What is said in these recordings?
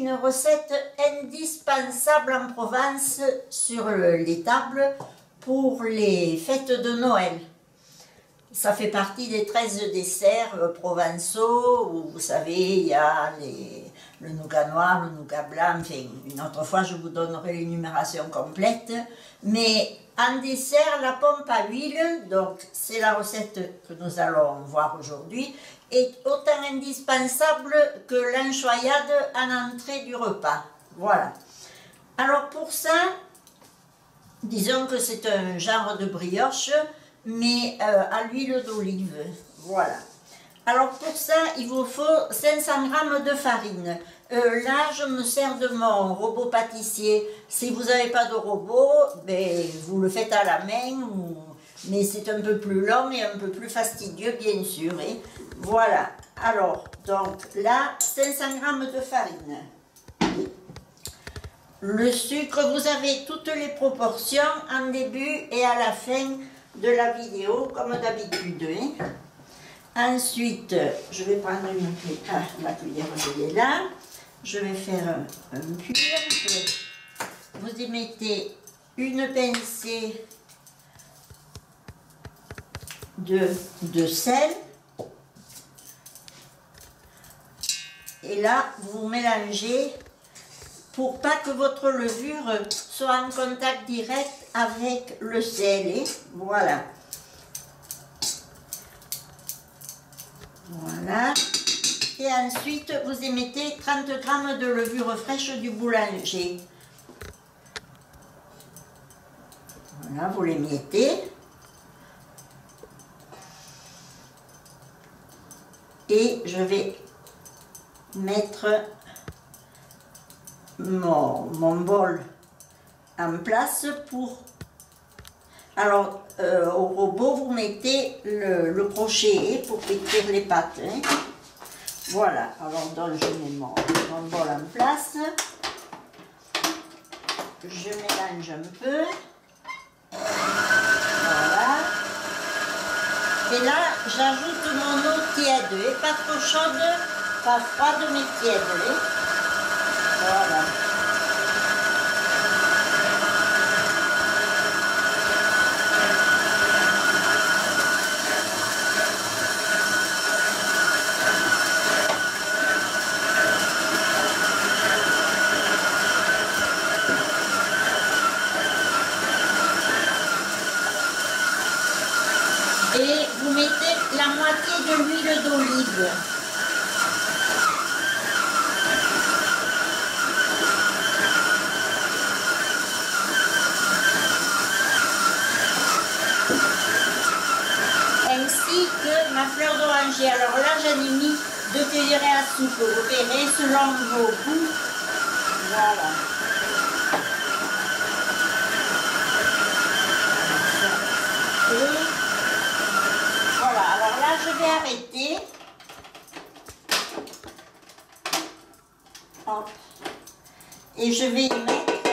une recette indispensable en Provence sur les tables pour les fêtes de Noël. Ça fait partie des 13 desserts provençaux où, vous savez, il y a le nougat noir, le nougat blanc, enfin, une autre fois je vous donnerai l'énumération complète. Mais en dessert, la pompe à huile, donc c'est la recette que nous allons voir aujourd'hui, est autant indispensable que l'enchoyade en entrée du repas. Voilà. Alors pour ça, disons que c'est un genre de brioche, mais à l'huile d'olive. Voilà. Alors pour ça, il vous faut 500 g de farine. Là, je me sers de mon robot pâtissier. Si vous n'avez pas de robot, ben, vous le faites à la main, mais c'est un peu plus long et un peu plus fastidieux, bien sûr. Hein. Voilà. Alors, donc là, 500 g de farine. Le sucre, vous avez toutes les proportions en début et à la fin de la vidéo, comme d'habitude. Hein. Ensuite, je vais prendre une cuillère, la cuillère, je l'ai là. Je vais faire un pull. Vous y mettez une pincée de sel. Et là, vous mélangez pour pas que votre levure soit en contact direct avec le sel. Et voilà. Voilà. Et ensuite, vous y mettez 30 g de levure fraîche du boulanger. Voilà, vous les mettez. Et je vais mettre mon bol en place pour... Alors, au robot, vous mettez le crochet pour pétrir les pâtes. Hein. Voilà, alors donc je mets mon bol en place. Je mélange un peu. Voilà. Et là, j'ajoute mon eau tiède. Et pas trop chaude, pas froide, mais tiède. Hein. Voilà. Et vous mettez la moitié de l'huile d'olive. Ainsi que ma fleur d'oranger. Alors là, j'en ai mis 2 cuillerées à soupe. Vous verrez selon vos goûts. Voilà. Voilà, alors là je vais arrêter. Hop. Et je vais y mettre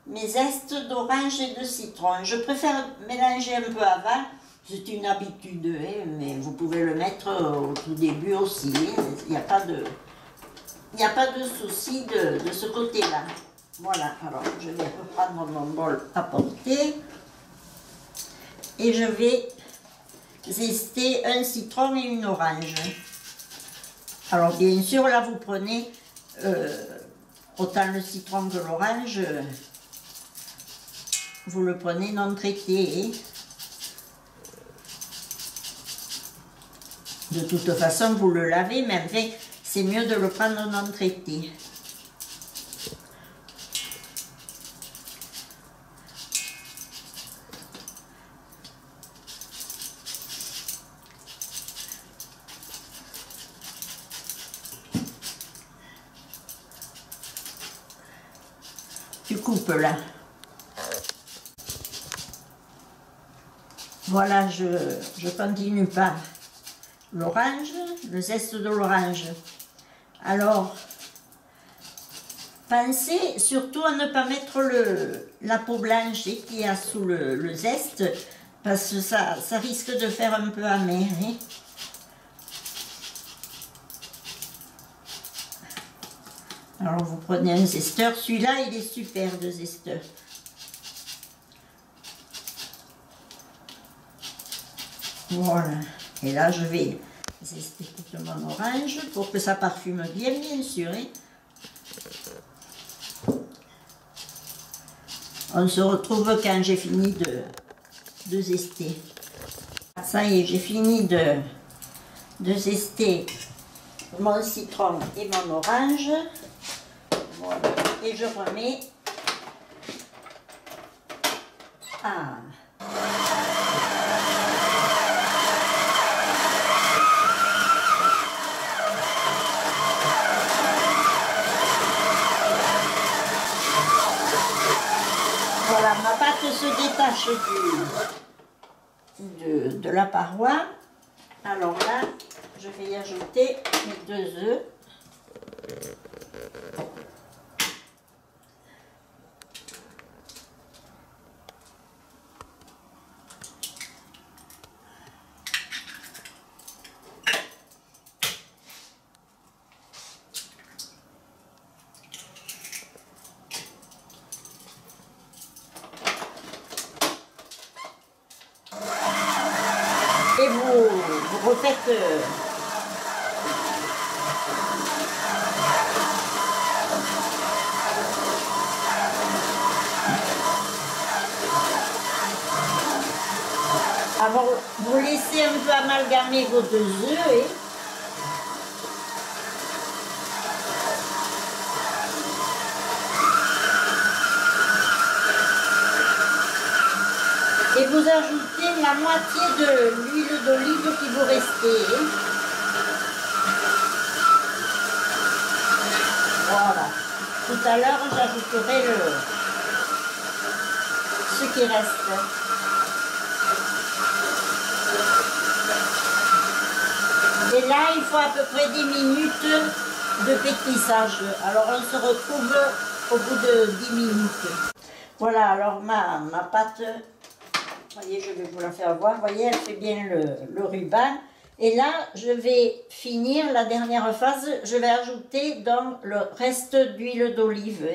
mes zestes d'orange et de citron. Je préfère mélanger un peu avant, c'est une habitude, hein, mais vous pouvez le mettre au tout début aussi. Hein. Il n'y a pas de souci de ce côté-là. Voilà, alors je vais reprendre mon bol à portée. Et je vais zester un citron et une orange. Alors bien sûr, là vous prenez autant le citron que l'orange, vous le prenez non traité. De toute façon, vous le lavez, mais enfin, c'est mieux de le prendre non traité. Tu coupes là. Voilà, je continue par l'orange, le zeste de l'orange. Alors, pensez surtout à ne pas mettre la peau blanche qu'il y a sous le zeste, parce que ça risque de faire un peu amer. Hein. Alors vous prenez un zesteur, celui-là il est super de zesteur. Voilà, et là je vais zester toute mon orange pour que ça parfume bien, bien sûr. Hein. On se retrouve quand j'ai fini de zester. Ça y est, j'ai fini de zester mon citron et mon orange. Voilà. Et je remets voilà, ma pâte se détache de la paroi. Alors là, je vais y ajouter mes 2 œufs. Et vous refaites alors vous laissez un peu amalgamer vos 2 œufs et vous ajoutez la moitié de l'huile d'olive qui vous restait. Voilà. Tout à l'heure, j'ajouterai ce qui reste. Et là, il faut à peu près 10 minutes de pétrissage. Alors, on se retrouve au bout de 10 minutes. Voilà, alors ma pâte... Vous voyez, je vais vous la faire voir. Vous voyez, elle fait bien le ruban. Et là, je vais finir la dernière phase. Je vais ajouter dans le reste d'huile d'olive,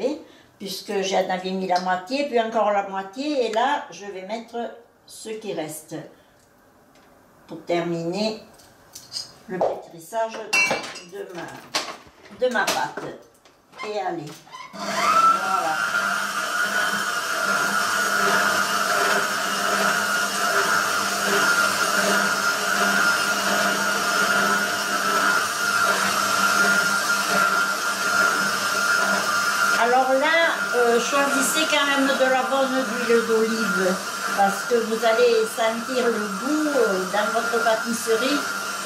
puisque j'en avais mis la moitié, puis encore la moitié. Et là, je vais mettre ce qui reste pour terminer le pétrissage de ma pâte. Et allez, voilà. Alors là, choisissez quand même de la bonne huile d'olive parce que vous allez sentir le goût dans votre pâtisserie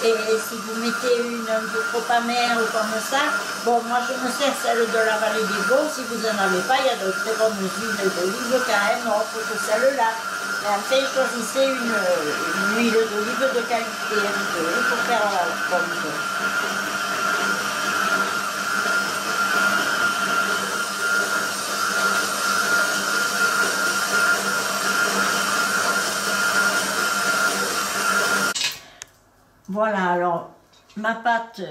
et si vous mettez une un peu trop amère ou comme ça, bon moi je me sers celle de la vallée des Vaux, si vous n'en avez pas, il y a de très bonnes huiles d'olive quand même autres que celle-là. Mais enfin choisissez une huile d'olive de qualité pour faire la pomme. Voilà, alors ma pâte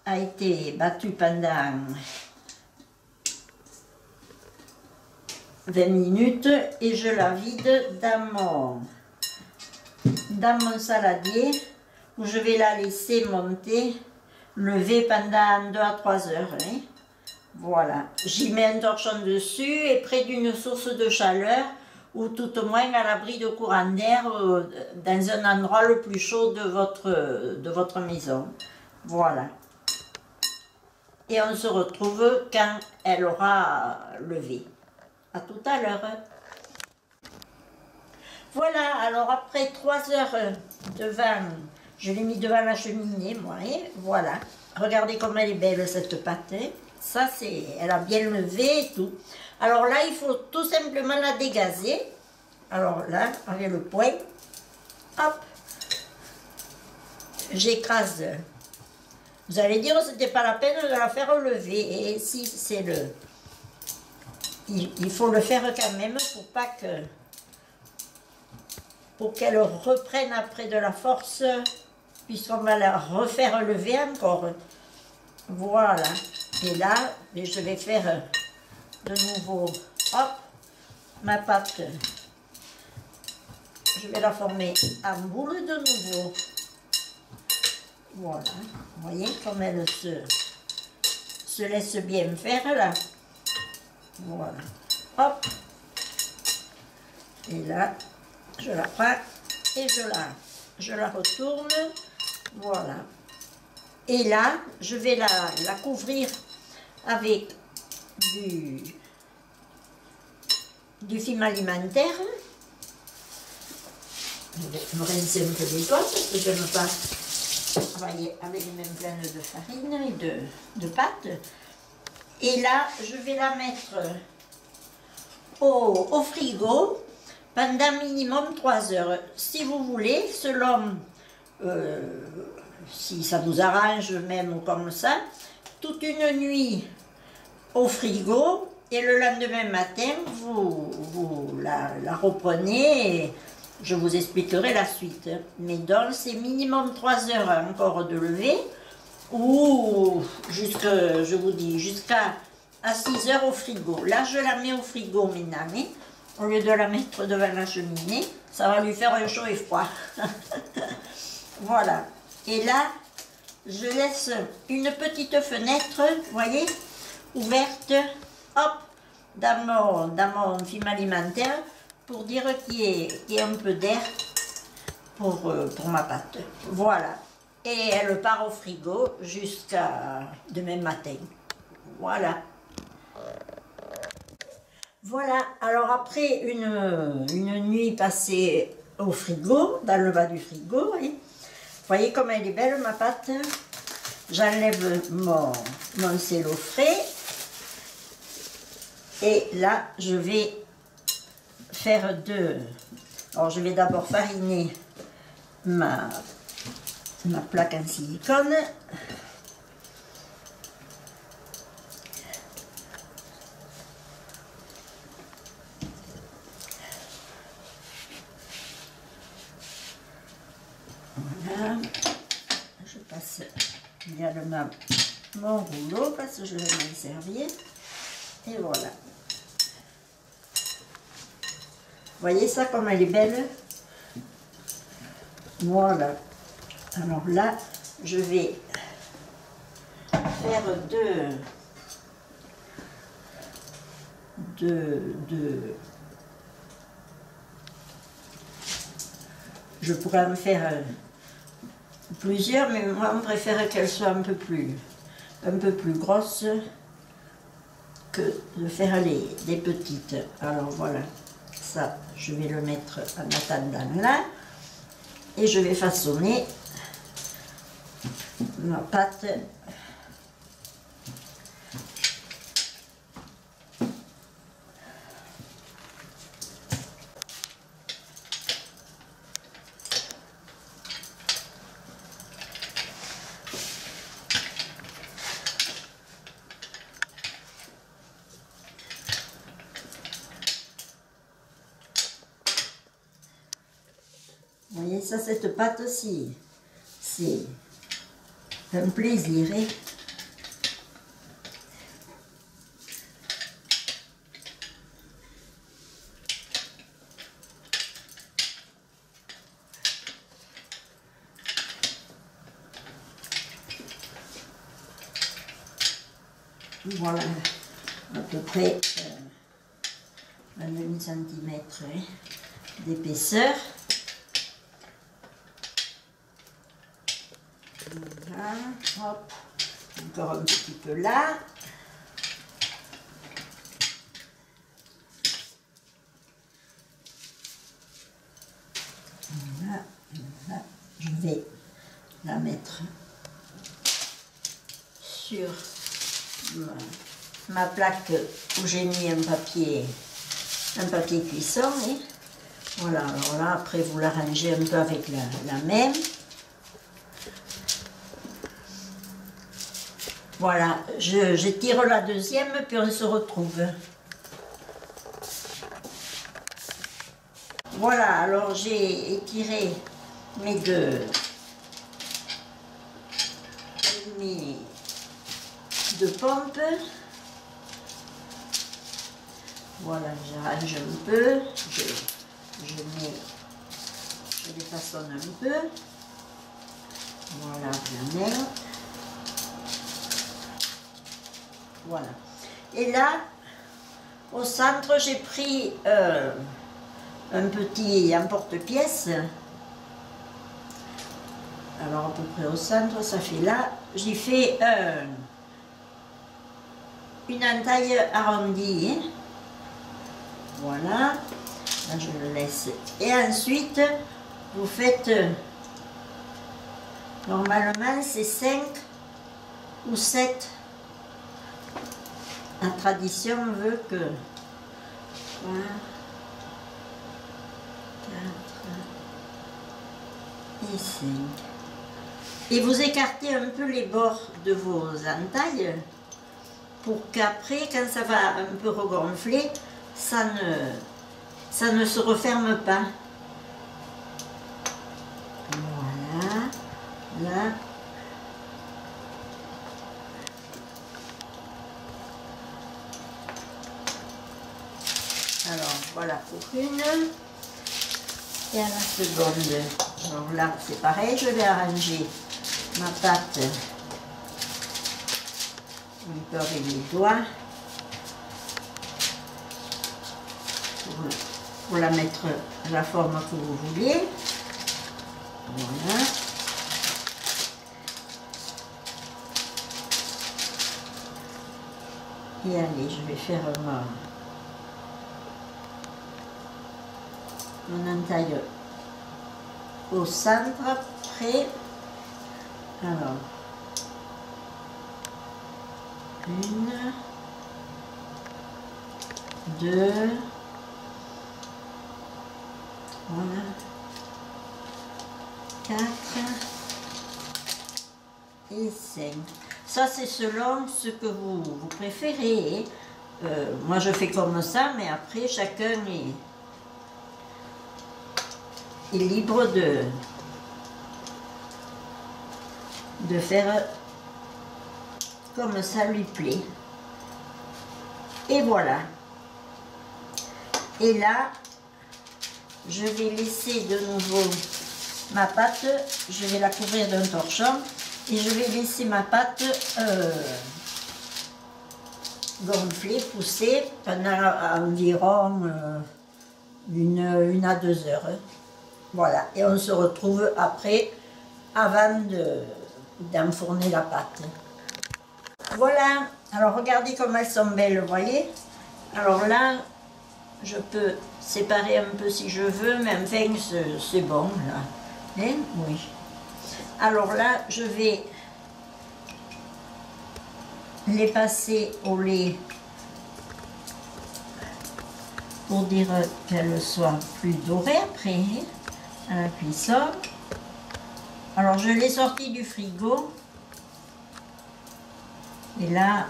a été battue pendant 20 minutes et je la vide dans mon saladier où je vais la laisser monter, lever pendant 2 à 3 heures. Hein. Voilà, j'y mets un torchon dessus et près d'une source de chaleur ou tout au moins à l'abri de courant d'air dans un endroit le plus chaud de votre maison. Voilà. Et on se retrouve quand elle aura levé. À tout à l'heure. Voilà, alors après 3 heures devant, je l'ai mis devant la cheminée, moi, et voilà. Regardez comme elle est belle cette pâte. Hein. Ça, elle a bien levé et tout. Alors là, il faut tout simplement la dégazer. Alors là, avec le poing, hop, j'écrase. Vous allez dire, c'était pas la peine de la faire lever. Et si, c'est il faut le faire quand même pour qu'elle reprenne après de la force, puisqu'on va la refaire lever encore. Voilà. Et là, je vais faire de nouveau, hop, ma pâte. Je vais la former en boule de nouveau. Voilà, vous voyez comme elle se laisse bien faire là. Voilà, hop. Et là, je la prends et je la retourne. Voilà. Et là, je vais la couvrir avec du film alimentaire. Je vais me rincer un peu les doigts parce que je ne veux pas travailler avec les mains pleines de farine et de pâte. Et là, je vais la mettre au frigo pendant minimum 3 heures. Si vous voulez, selon si ça vous arrange même comme ça, toute une nuit au frigo et le lendemain matin, vous la reprenez et je vous expliquerai la suite. Mais donc, c'est minimum 3 heures encore de lever ou je vous dis, jusqu'à 6 heures au frigo. Là, je la mets au frigo maintenant, hein, au lieu de la mettre devant la cheminée, ça va lui faire un chaud et froid. Voilà. Et là, je laisse une petite fenêtre, vous voyez, ouverte, hop, dans mon film alimentaire, pour dire qu'il y ait un peu d'air pour ma pâte. Voilà. Et elle part au frigo jusqu'à demain matin. Voilà. Voilà. Alors après une nuit passée au frigo, dans le bas du frigo, hein, vous voyez comme elle est belle ma pâte. J'enlève mon cello frais. Et là, je vais faire alors je vais d'abord fariner ma plaque en silicone. Voilà. Je passe également mon rouleau parce que je vais m'en servir. Et voilà. Vous voyez ça comme elle est belle? Voilà. Alors là, je vais faire je pourrais en faire plusieurs, mais moi on préfère qu'elles soient un peu plus grosses que de faire des petites. Alors voilà, ça je vais le mettre en attendant là et je vais façonner ma pâte. Vous voyez ça, cette pâte aussi, c'est un plaisir. Hein? Voilà, à peu près un demi-centimètre d'épaisseur. Voilà, hop, encore un petit peu là. Voilà, voilà. Je vais la mettre sur ma plaque où j'ai mis un papier cuisson. Et voilà, alors là, après vous l'arrangez un peu avec la même. Voilà, j'étire la deuxième, puis on se retrouve. Voilà, alors j'ai étiré mes de pompe. Voilà, j'arrange un peu, je les façonne un peu. Voilà, bien bien. Voilà. Et là, au centre, j'ai pris un petit emporte-pièce. Alors à peu près au centre, ça fait là. J'ai fait une entaille arrondie. Voilà. Là, je le laisse. Et ensuite, vous faites... Normalement, c'est 5 ou 7. La tradition veut que 3, 4 et 5. Et vous écartez un peu les bords de vos entailles pour qu'après, quand ça va un peu regonfler, ça ne se referme pas. Voilà. Là. Alors, voilà pour une. Et à la seconde. Alors là, c'est pareil, je vais arranger ma pâte un peu avec les doigts pour la mettre à la forme que vous voulez. Voilà. Et allez, je vais faire mon entaille au centre près. Alors, une, deux, voilà, 4 et 5. Ça, c'est selon ce que vous préférez. Moi, je fais comme ça, mais après, chacun est libre de faire comme ça lui plaît. Et voilà. Et là, je vais laisser de nouveau ma pâte, je vais la couvrir d'un torchon et je vais laisser ma pâte gonfler, pousser pendant environ 1 à 2 heures. Voilà, et on se retrouve après, avant d'enfourner la pâte. Voilà, alors regardez comme elles sont belles, vous voyez. Alors là, je peux séparer un peu si je veux, mais enfin c'est bon là. Hein? Oui. Alors là, je vais les passer au lait pour dire qu'elles soient plus dorées après à la cuisson. Alors je l'ai sorti du frigo et là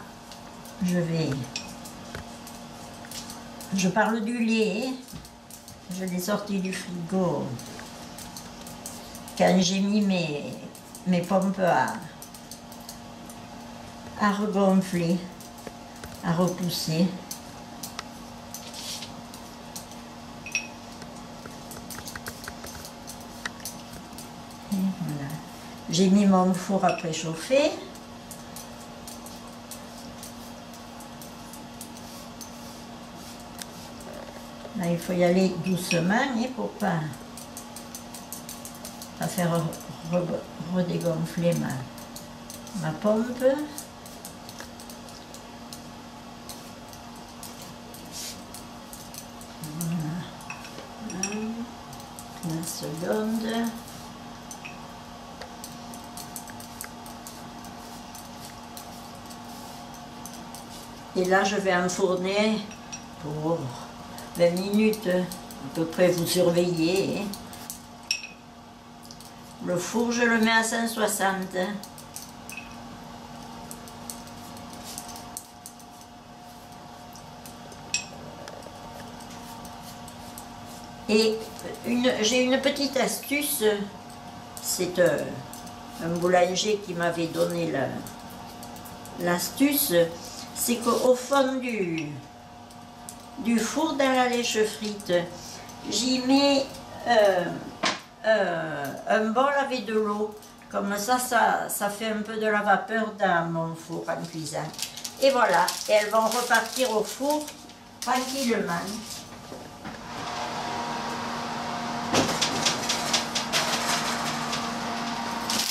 je parle du lait, je l'ai sorti du frigo quand j'ai mis mes pompes à regonfler, à repousser. Et voilà. J'ai mis mon four à préchauffer. Là, il faut y aller doucement pour pas faire redégonfler ma pompe. Voilà. La seconde. Et là, je vais enfourner pour 20 minutes, à peu près, vous surveillez. Le four, je le mets à 160. Et j'ai une petite astuce, c'est un boulanger qui m'avait donné L'astuce, c'est qu'au fond du four dans la lèche frite, j'y mets un bol avec de l'eau. Comme ça fait un peu de la vapeur dans mon four en cuisant. Et voilà, et elles vont repartir au four tranquillement.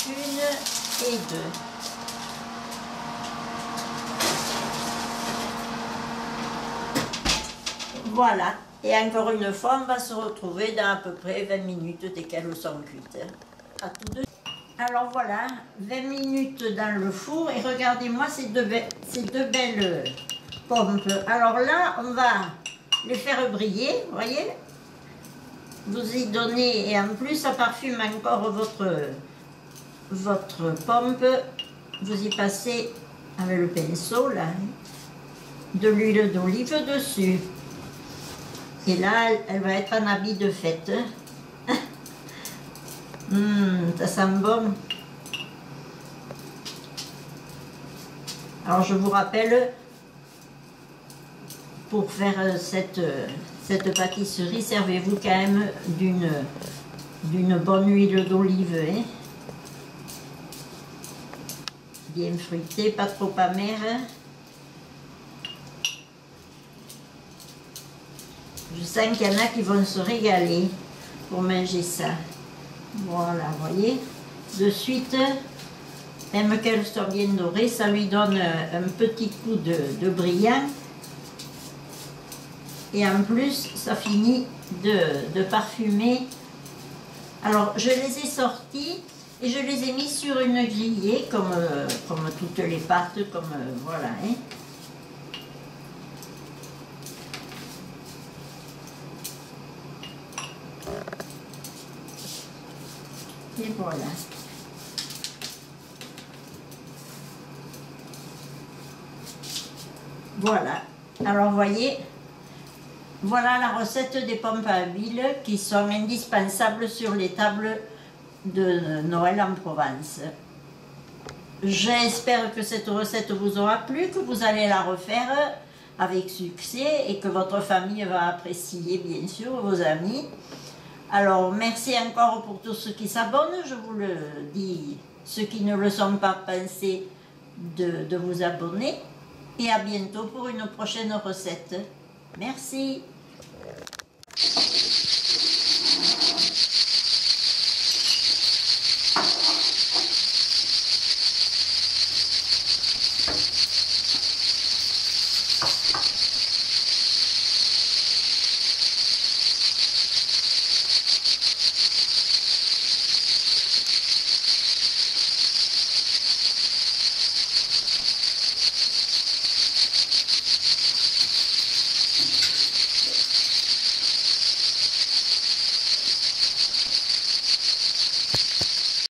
Une et deux. Voilà, et encore une fois, on va se retrouver dans à peu près 20 minutes dès qu'elles sont cuites. À tout de suite. Alors voilà, 20 minutes dans le four, et regardez-moi ces deux belles pompes. Alors là, on va les faire briller, vous voyez. Vous y donnez, et en plus, ça parfume encore votre pompe. Vous y passez avec le pinceau, là, de l'huile d'olive dessus. Et là, elle va être en habit de fête. Ça sent bon. Alors je vous rappelle, pour faire cette pâtisserie, servez-vous quand même d'une bonne huile d'olive. Hein? Bien fruitée, pas trop amère. Je sens qu'il y en a qui vont se régaler pour manger ça. Voilà, vous voyez. De suite, même qu'elles soient bien dorées, ça lui donne un petit coup de brillant. Et en plus, ça finit de parfumer. Alors, je les ai sorties et je les ai mis sur une grillée, comme toutes les pâtes, voilà. Hein. Et voilà. Voilà. Alors, vous voyez, voilà la recette des pompes à huile qui sont indispensables sur les tables de Noël en Provence. J'espère que cette recette vous aura plu, que vous allez la refaire avec succès et que votre famille va apprécier, bien sûr, vos amis. Alors, merci encore pour tous ceux qui s'abonnent. Je vous le dis, ceux qui ne le sont pas, pensez de vous abonner. Et à bientôt pour une prochaine recette. Merci.